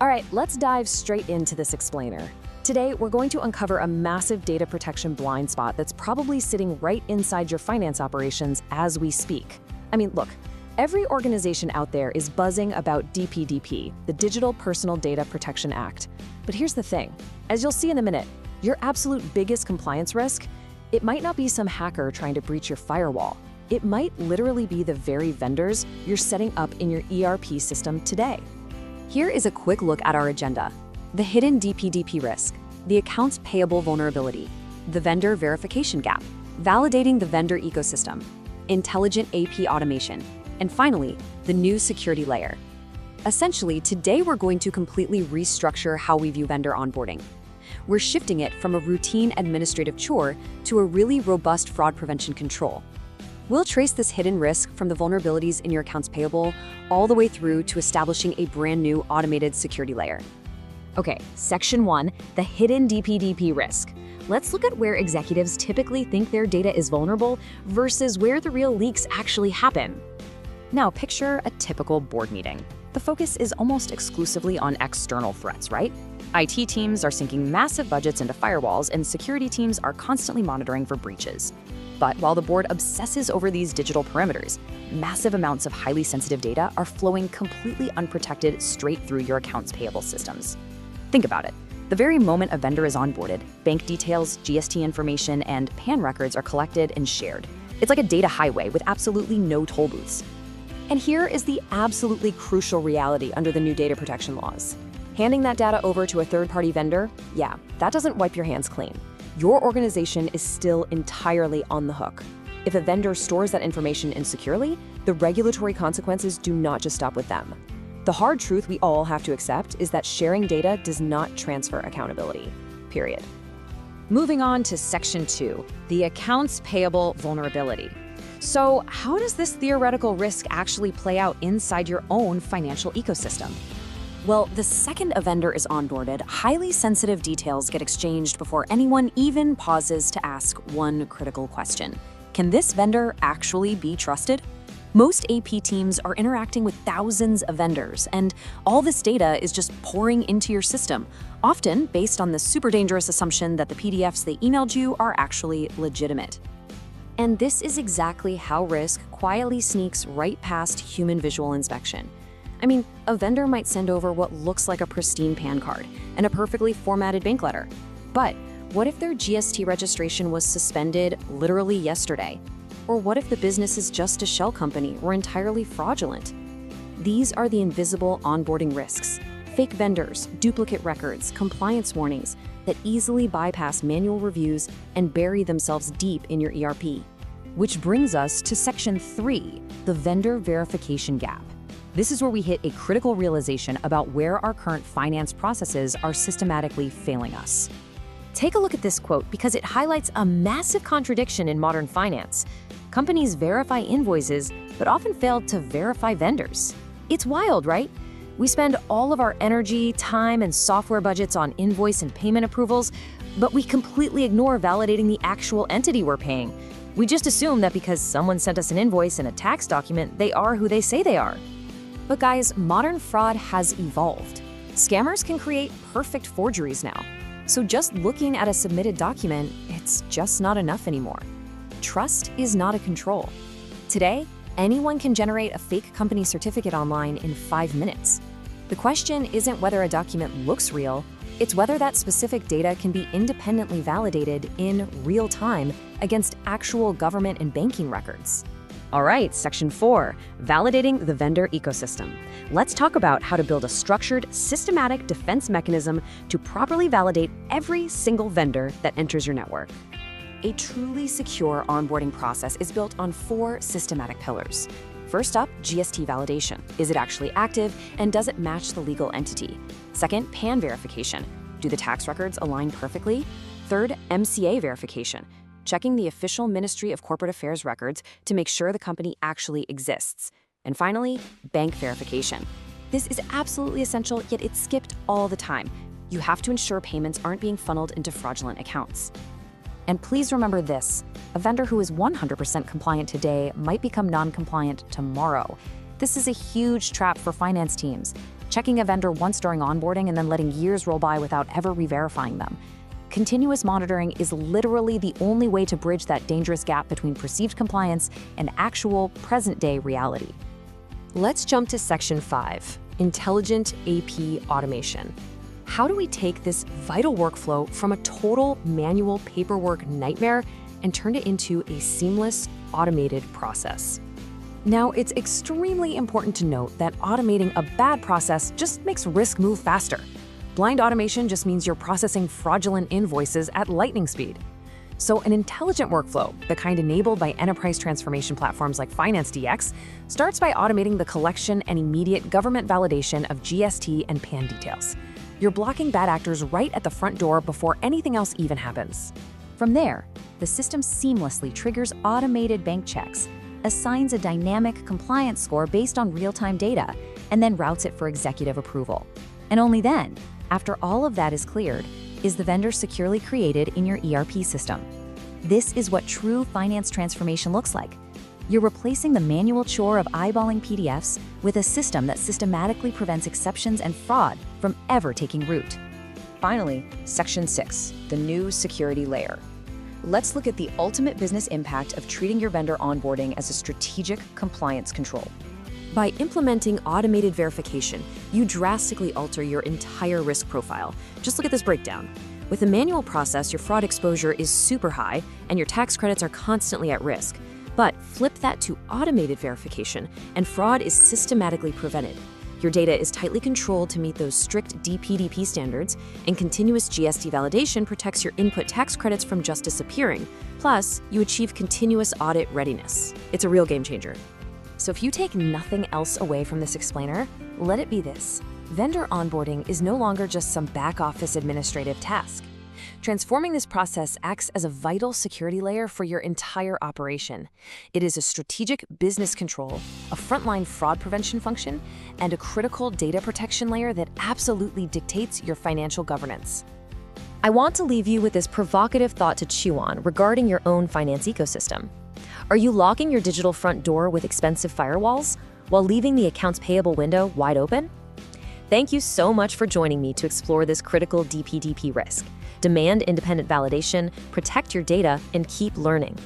All right, let's dive straight into this explainer. Today, we're going to uncover a massive data protection blind spot that's probably sitting right inside your finance operations as we speak. I mean, look, every organization out there is buzzing about DPDP, the Digital Personal Data Protection Act. But here's the thing. As you'll see in a minute, your absolute biggest compliance risk, it might not be some hacker trying to breach your firewall. It might literally be the very vendors you're setting up in your ERP system today. Here is a quick look at our agenda. The hidden DPDP risk, the accounts payable vulnerability, the vendor verification gap, validating the vendor ecosystem, intelligent AP automation, and finally, the new security layer. Essentially, today we're going to completely restructure how we view vendor onboarding. We're shifting it from a routine administrative chore to a really robust fraud prevention control. We'll trace this hidden risk from the vulnerabilities in your accounts payable all the way through to establishing a brand new automated security layer. Okay, Section 1, the hidden DPDP risk. Let's look at where executives typically think their data is vulnerable versus where the real leaks actually happen. Now, picture a typical board meeting. The focus is almost exclusively on external threats, right? IT teams are sinking massive budgets into firewalls, and security teams are constantly monitoring for breaches. But while the board obsesses over these digital perimeters, massive amounts of highly sensitive data are flowing completely unprotected straight through your accounts payable systems. Think about it. The very moment a vendor is onboarded, bank details, GST information, and PAN records are collected and shared. It's like a data highway with absolutely no toll booths. And here is the absolutely crucial reality under the new data protection laws. Handing that data over to a third-party vendor, yeah, that doesn't wipe your hands clean. Your organization is still entirely on the hook. If a vendor stores that information insecurely, the regulatory consequences do not just stop with them. The hard truth we all have to accept is that sharing data does not transfer accountability, period. Moving on to Section 2, the accounts payable vulnerability. So how does this theoretical risk actually play out inside your own financial ecosystem? Well, the second a vendor is onboarded, highly sensitive details get exchanged before anyone even pauses to ask one critical question. Can this vendor actually be trusted? Most AP teams are interacting with thousands of vendors, and all this data is just pouring into your system, often based on the super dangerous assumption that the PDFs they emailed you are actually legitimate. And this is exactly how risk quietly sneaks right past human visual inspection. I mean, a vendor might send over what looks like a pristine PAN card and a perfectly formatted bank letter. But what if their GST registration was suspended literally yesterday? Or what if the business is just a shell company or entirely fraudulent? These are the invisible onboarding risks. Fake vendors, duplicate records, compliance warnings that easily bypass manual reviews and bury themselves deep in your ERP. Which brings us to Section 3, the vendor verification gap. This is where we hit a critical realization about where our current finance processes are systematically failing us. Take a look at this quote because it highlights a massive contradiction in modern finance. Companies verify invoices, but often fail to verify vendors. It's wild, right? We spend all of our energy, time, and software budgets on invoice and payment approvals, but we completely ignore validating the actual entity we're paying. We just assume that because someone sent us an invoice and a tax document, they are who they say they are. But guys, modern fraud has evolved. Scammers can create perfect forgeries now. So just looking at a submitted document, it's just not enough anymore. Trust is not a control. Today, anyone can generate a fake company certificate online in 5 minutes. The question isn't whether a document looks real, it's whether that specific data can be independently validated in real time against actual government and banking records. All right, Section 4, validating the vendor ecosystem. Let's talk about how to build a structured, systematic defense mechanism to properly validate every single vendor that enters your network. A truly secure onboarding process is built on 4 systematic pillars. First up, GST validation. Is it actually active, and does it match the legal entity? Second, PAN verification. Do the tax records align perfectly? Third, MCA verification. Checking the official Ministry of Corporate Affairs records to make sure the company actually exists. And finally, bank verification. This is absolutely essential, yet it's skipped all the time. You have to ensure payments aren't being funneled into fraudulent accounts. And please remember this, a vendor who is 100% compliant today might become non-compliant tomorrow. This is a huge trap for finance teams, checking a vendor once during onboarding and then letting years roll by without ever re-verifying them. Continuous monitoring is literally the only way to bridge that dangerous gap between perceived compliance and actual present-day reality. Let's jump to Section 5, Intelligent AP Automation. How do we take this vital workflow from a total manual paperwork nightmare and turn it into a seamless, automated process? Now, it's extremely important to note that automating a bad process just makes risk move faster. Blind automation just means you're processing fraudulent invoices at lightning speed. So an intelligent workflow, the kind enabled by enterprise transformation platforms like Finance DX, starts by automating the collection and immediate government validation of GST and PAN details. You're blocking bad actors right at the front door before anything else even happens. From there, the system seamlessly triggers automated bank checks, assigns a dynamic compliance score based on real-time data, and then routes it for executive approval. And only then, after all of that is cleared, is the vendor securely created in your ERP system. This is what true finance transformation looks like. You're replacing the manual chore of eyeballing PDFs with a system that systematically prevents exceptions and fraud from ever taking root. Finally, Section 6, the new security layer. Let's look at the ultimate business impact of treating your vendor onboarding as a strategic compliance control. By implementing automated verification, you drastically alter your entire risk profile. Just look at this breakdown. With a manual process, your fraud exposure is super high and your tax credits are constantly at risk. But flip that to automated verification, and fraud is systematically prevented. Your data is tightly controlled to meet those strict DPDP standards, and continuous GST validation protects your input tax credits from just disappearing. Plus, you achieve continuous audit readiness. It's a real game changer. So if you take nothing else away from this explainer, let it be this. Vendor onboarding is no longer just some back-office administrative task. Transforming this process acts as a vital security layer for your entire operation. It is a strategic business control, a frontline fraud prevention function, and a critical data protection layer that absolutely dictates your financial governance. I want to leave you with this provocative thought to chew on regarding your own finance ecosystem. Are you locking your digital front door with expensive firewalls while leaving the accounts payable window wide open? Thank you so much for joining me to explore this critical DPDP risk. Demand independent validation, protect your data, and keep learning.